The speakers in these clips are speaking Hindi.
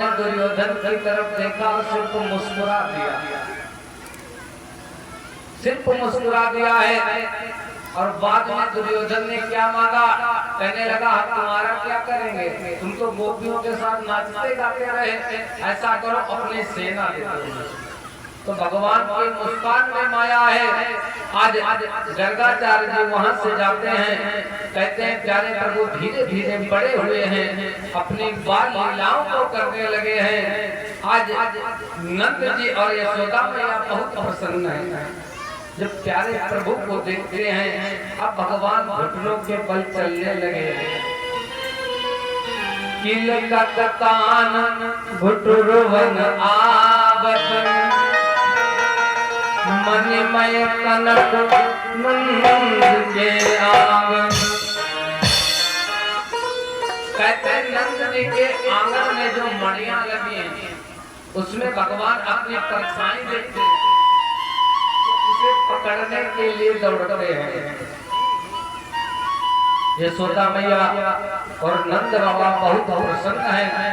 दुर्योधन की तरफ देखा और सिर्फ मुस्कुरा दिया, सिर्फ मुस्कुरा दिया है। और बाद में दुर्योधन ने क्या मांगा, कहने लगा तुम्हारा क्या करेंगे, तुम तो गोपियों के साथ नाचते गाते रहे, ऐसा करो अपनी सेना दे दो। तो भगवान की मुस्कान में माया है। आज गर्गाचार्य जी वहां से जाते हैं, कहते हैं प्यारे प्रभु धीरे धीरे बड़े हुए हैं, अपनी बाल लीलाओं को करने लगे हैं। आज नंद जी और यशोदा मैया बहुत प्रसन्न है जब प्यारे प्रभु को देखते हैं। अब भगवान घुटनों के बल चलने लगे हैं। किल कतान घुटुरवन आवत मणिमय कनक नंद के आंगन। कहते नंद जी के आंगन में जो मणियां लगी हैं उसमें भगवान अपनी परछाई देखते हैं, उसे पकड़ने के लिए दौड़ते हैं। यशोदा मैया और नंद बाबा बहुत प्रसन्न हैं।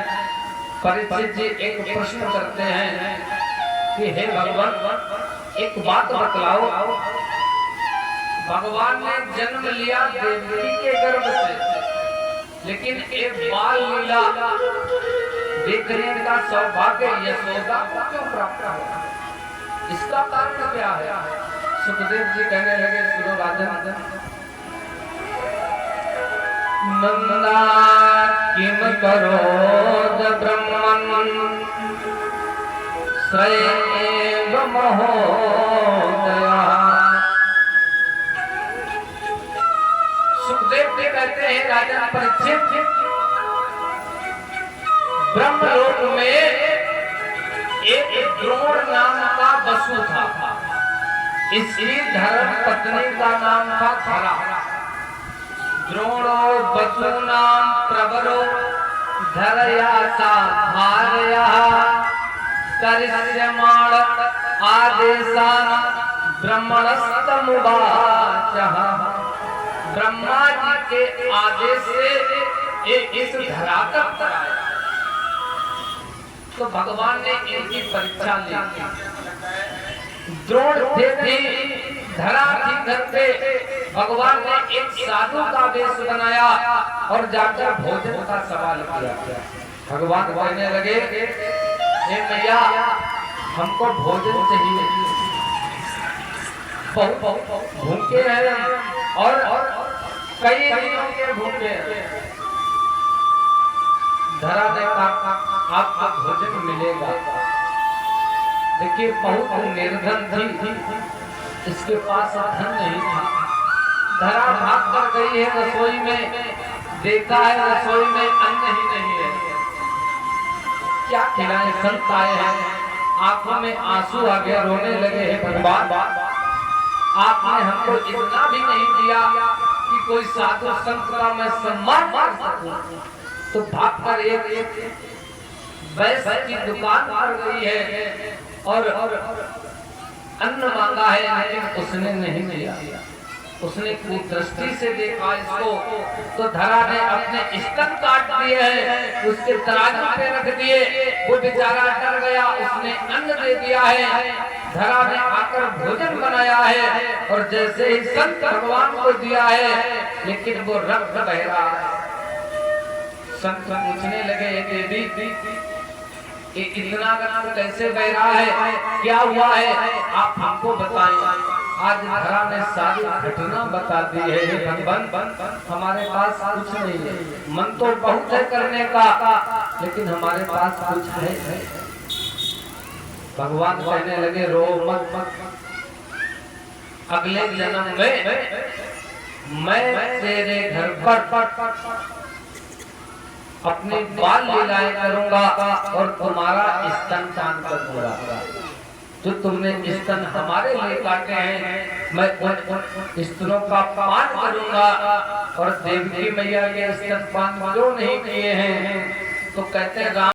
परीक्षित जी एक प्रश्न करते हैं कि हे भगवान एक बात बतलाओ, भगवान ने जन्म लिया देवकी के गर्भ से, लेकिन एक बाल लीला देखने का सौभाग्य यशोदा को क्यों प्राप्त हुआ, इसका कारण क्या है? सुखदेव जी कहने लगे सुनो राजन, नंदा किम करो ब्रह्मन स्वयं महोदया। सुखदेव जी कहते हैं राजा परीक्षित, ब्रह्मलोक में एक द्रोण नाम का वसु था, इसकी धर्म पत्नी का नाम था खरा। द्रोणो वसु नाम प्रबलो धरया सा भार्या करिष्यमाण आदेशान ब्रह्मणस्तमुवाचः। ब्रह्मा जी के आदेश से इस धरातल पर आया। तो भगवान ने इनकी परीक्षा ली। द्रोण थे धरा थी घर पे, भगवान ने एक साधु का वेश बनाया और जाकर भोजन का सवाल किया। भगवान कहने लगे हे मैया हमको भोजन चाहिए, बहुत भूखे हैं और कई दिनों के भूखे हैं। धरा देखा आपको भोजन मिलेगा। देखिए बहुत निर्धन थी, इसके पास धन नहीं था। धरा भाग कर गई है रसोई में, देखा है रसोई में अन्न ही नहीं है, क्या खिलाएं? संत आए हैं, आंखों में आंसू आ गया, रोने लगे हैं भगवान आपने हमको इतना भी नहीं दिया कि कोई साधु संत का मैं सम्मान कर सकूं। तो भागकर एक वैश्य की दुकान पर गई है और अन्न मांगा है, लेकिन उसने नहीं दिया। उसने कुदृष्टि से देखा इसको, तो धरा ने अपने स्तन काट दिए हैं, उसके तराजू पे रख दिए। वो बेचारा डर गया, उसने अन्न दे दिया है। धरा ने आकर भोजन बनाया है और जैसे ही संत भगवान को दिया है, लेकिन वो रक्त बह रहा है। संत पूछने लगे देवी इतना रक्त कैसे बह रहा है, क्या हुआ है, आप हमको बताएं। आज धरा ने सारी घटना बता दी है। भगवान हमारे पास कुछ नहीं है, मन तो बहुत है करने का, लेकिन हमारे पास कुछ है। भगवान कहने लगे रो मत, अगले जन्म में मैं तेरे घर पर अपनी बाल लीलाएं करूंगा और तुम्हारा स्तनपान करूंगा। जो तुमने स्तन हमारे लिए काटे हैं, मैं उन स्तनों का पान करूंगा। और देवकी मैया के स्तनपान जो नहीं किए हैं, तो कहते हैं